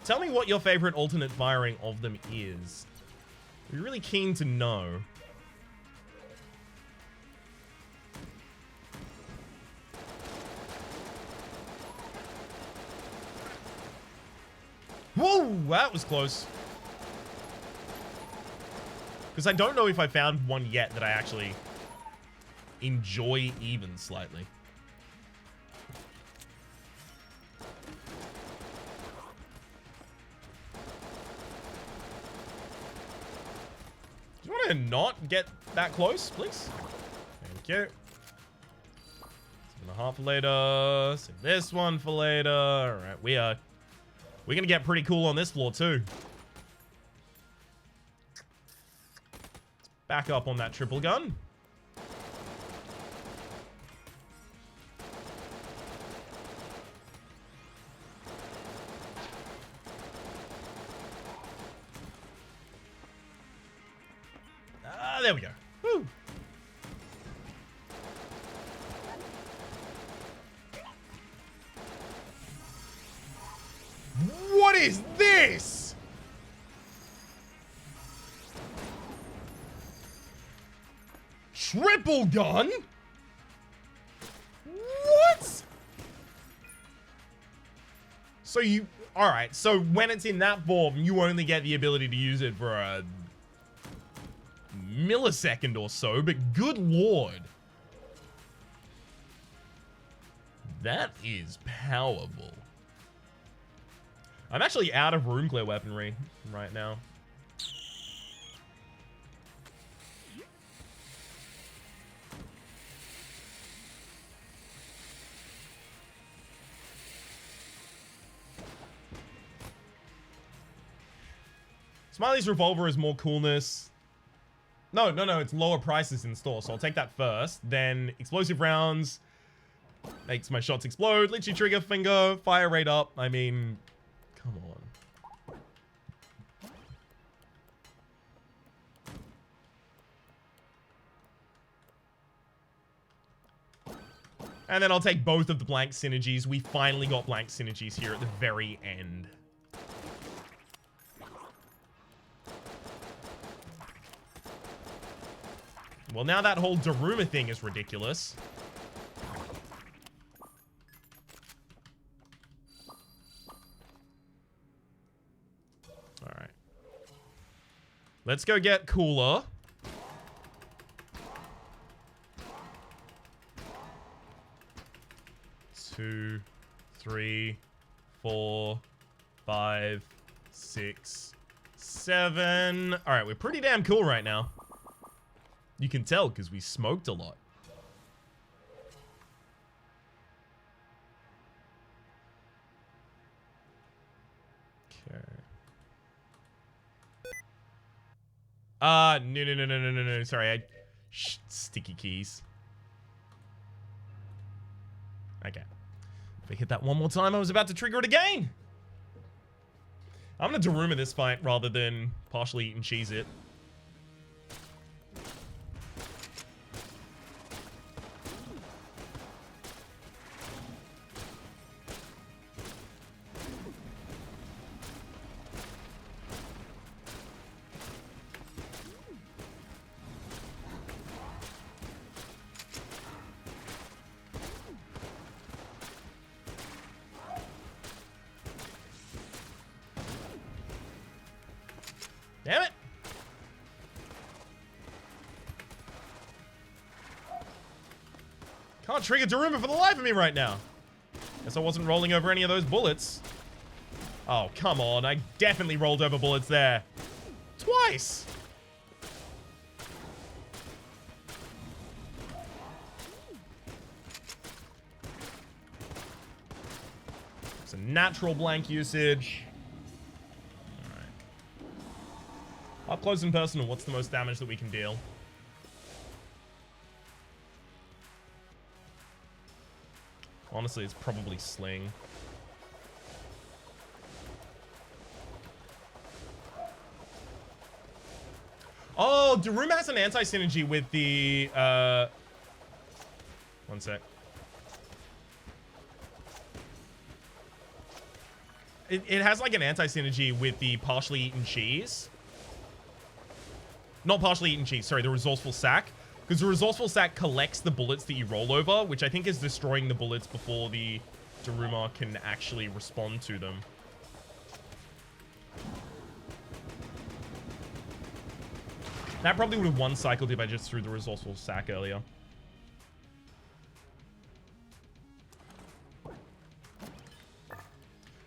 tell me what your favorite alternate firing of them is. I'd be really keen to know. Whoa, that was close. Because I don't know if I found one yet that I actually enjoy even slightly. Do you want to not get that close, please? Thank you. Save a heart for later. Save this one for later. All right, we're gonna get pretty cool on this floor too. Let's back up on that triple gun. There we go. Woo. What is this? Triple gun? What? So Alright, so when it's in that form, you only get the ability to use it for a millisecond or so, but good lord. That is powerful. I'm actually out of room clear weaponry right now. Smiley's revolver is more coolness. No, it's lower prices in store, so I'll take that first. Then explosive rounds makes my shots explode. Lychee trigger finger, fire rate up. I mean, come on. And then I'll take both of the blank synergies. We finally got blank synergies here at the very end. Well, now that whole Daruma thing is ridiculous. Alright. Let's go get cooler. Two, 3, 4, 5, 6, 7. Alright, we're pretty damn cool right now. You can tell because we smoked a lot. Okay. No. Sorry, sticky keys. Okay. If I hit that one more time, I was about to trigger it again. I'm gonna Daruma this fight rather than partially eat and cheese it. Damn it! Can't trigger Daruma for the life of me right now. Guess I wasn't rolling over any of those bullets. Oh, come on. I definitely rolled over bullets there. Twice! It's a natural blank usage. Up close and personal, what's the most damage that we can deal? Honestly, it's probably Sling. Oh, Daruma has an anti-synergy with the, one sec. It has like an anti-synergy with the partially eaten cheese. Not partially eaten cheese, sorry, the resourceful sack. Because the resourceful sack collects the bullets that you roll over, which I think is destroying the bullets before the Daruma can actually respond to them. That probably would have one-cycled if I just threw the resourceful sack earlier.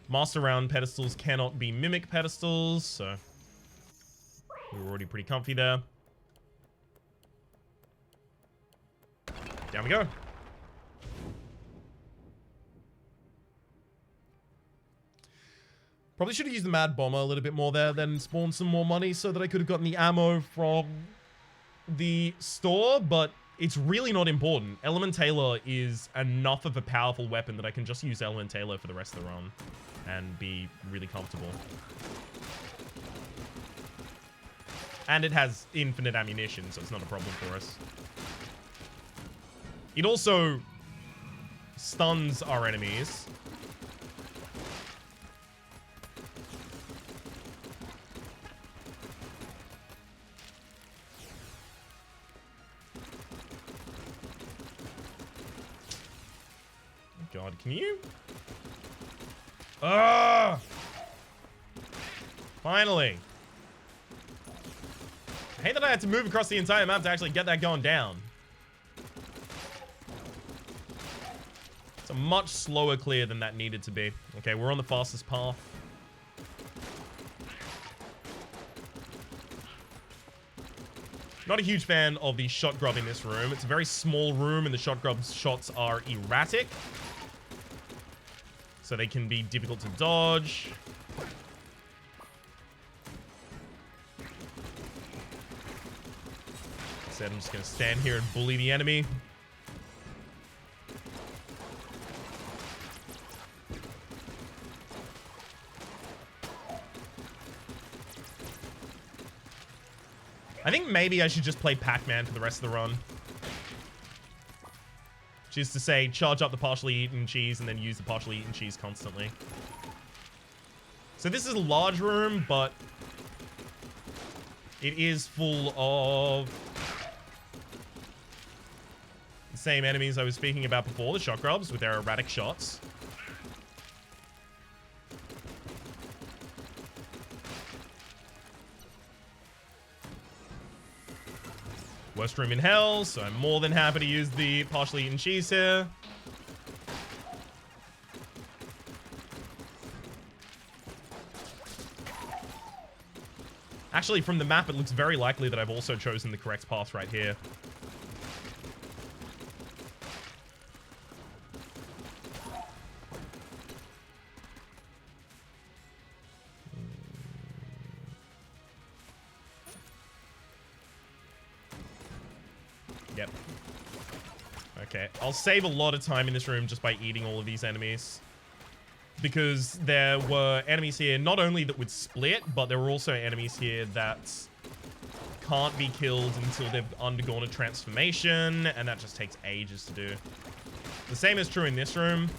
Master round pedestals cannot be mimic pedestals, so we were already pretty comfy there. Down we go. Probably should have used the Mad Bomber a little bit more there, then spawned some more money so that I could have gotten the ammo from the store, but it's really not important. Elementaler is enough of a powerful weapon that I can just use Elementaler for the rest of the run and be really comfortable. And it has infinite ammunition, so it's not a problem for us. It also stuns our enemies. God, can you? Ah! Finally. I hate that I had to move across the entire map to actually get that going down. It's a much slower clear than that needed to be. Okay, we're on the fastest path. Not a huge fan of the shot grub in this room. It's a very small room and the shot grub's shots are erratic. So they can be difficult to dodge. Instead, I'm just going to stand here and bully the enemy. I think maybe I should just play Pac-Man for the rest of the run. Which is to say, charge up the partially eaten cheese and then use the partially eaten cheese constantly. So this is a large room, but it is full of the same enemies I was speaking about before, the shot grubs with their erratic shots. Worst room in hell, so I'm more than happy to use the partially eaten cheese here. Actually, from the map, it looks very likely that I've also chosen the correct path right here. Yep. Okay, I'll save a lot of time in this room just by eating all of these enemies. Because there were enemies here not only that would split, but there were also enemies here that can't be killed until they've undergone a transformation, and that just takes ages to do. The same is true in this room.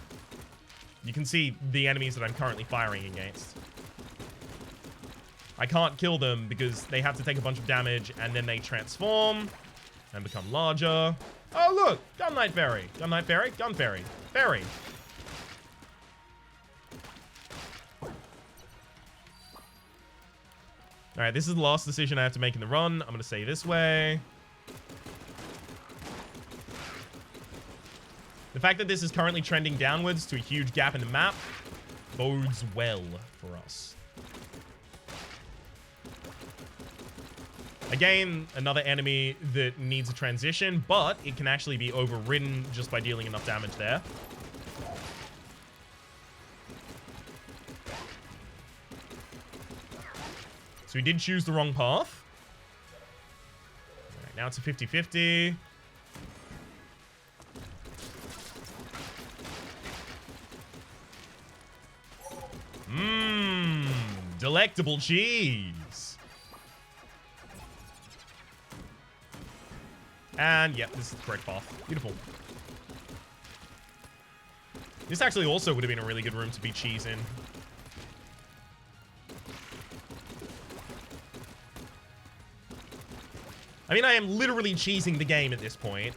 You can see the enemies that I'm currently firing against. I can't kill them because they have to take a bunch of damage, and then they transform and become larger. Oh, look! Gun Knight Fairy! Gun Knight Fairy! Gun Fairy! Fairy! Alright, this is the last decision I have to make in the run. I'm going to say this way. The fact that this is currently trending downwards to a huge gap in the map bodes well for us. Again, another enemy that needs a transition, but it can actually be overridden just by dealing enough damage there. So we did choose the wrong path. All right, now it's a 50-50. Mmm, delectable cheese. And yep, this is the correct path. Beautiful. This actually also would have been a really good room to be cheese in. I mean, I am literally cheesing the game at this point.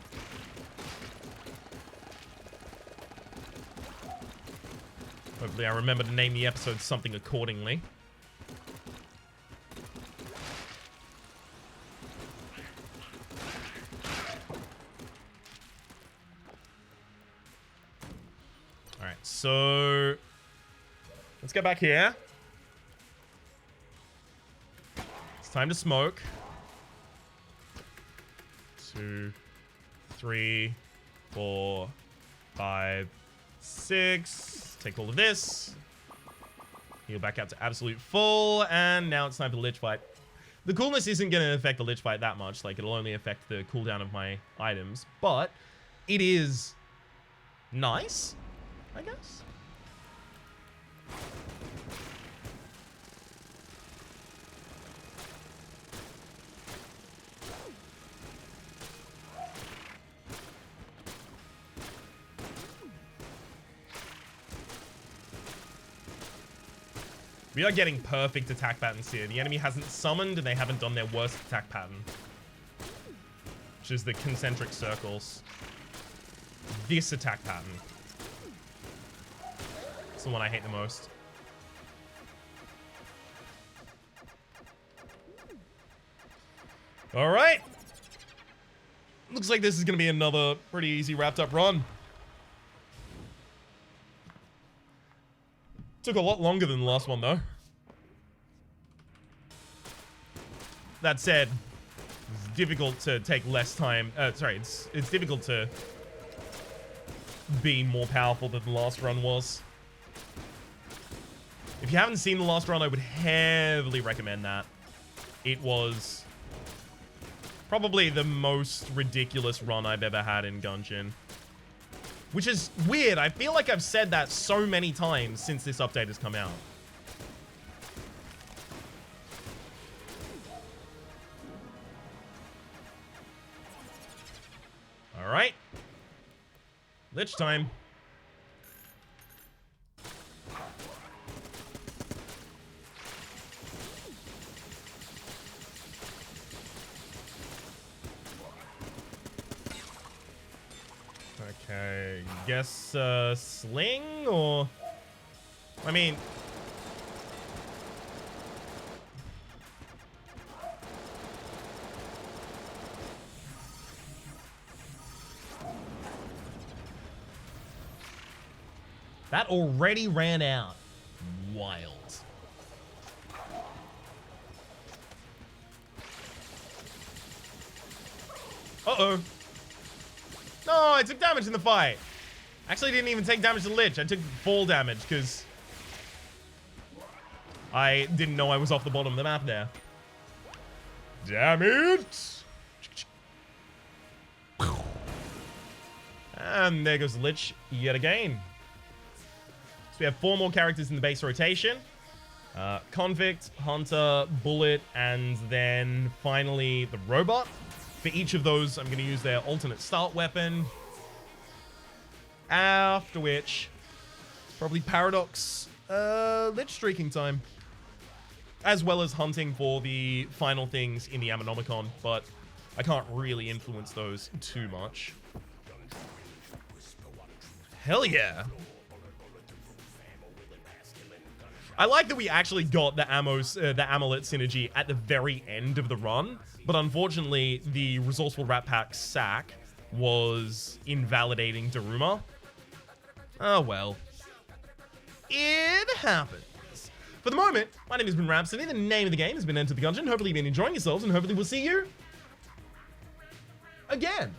Hopefully I remember to name the episode something accordingly. Alright, so let's go back here. It's time to smoke. 2, 3, 4, 5, 6. Take all of this. Heal back out to absolute full. And now it's time for the Lich Fight. The coolness isn't going to affect the Lich Fight that much. Like, it'll only affect the cooldown of my items. But it is nice, I guess. We are getting perfect attack patterns here. The enemy hasn't summoned and they haven't done their worst attack pattern. Which is the concentric circles. This attack pattern. It's the one I hate the most. All right. Looks like this is going to be another pretty easy wrapped up run. Took a lot longer than the last one, though. That said, it's difficult to take less time. It's difficult to be more powerful than the last run was. If you haven't seen the last run, I would heavily recommend that. It was probably the most ridiculous run I've ever had in Genshin. Which is weird. I feel like I've said that so many times since this update has come out. All right. Lich time. Okay, guess sling or... I mean... That already ran out. Wild. Uh-oh. No, I took damage in the fight. Actually, didn't even take damage to Lich. I took fall damage because I didn't know I was off the bottom of the map there. Damn it! And there goes the Lich yet again. So we have 4 more characters in the base rotation. Convict, Hunter, Bullet, and then finally the Robot. For each of those, I'm going to use their alternate start weapon. After which, probably Paradox Lich streaking time. As well as hunting for the final things in the Ammonomicon, but I can't really influence those too much. Hell yeah. I like that we actually got the Amulet synergy at the very end of the run, but unfortunately, the Resourceful Rat Pack sack was invalidating Daruma. Oh well. It happens. For the moment, my name has been Rhapsody, the name of the game has been Enter the Gungeon. Hopefully you've been enjoying yourselves, and hopefully we'll see you again.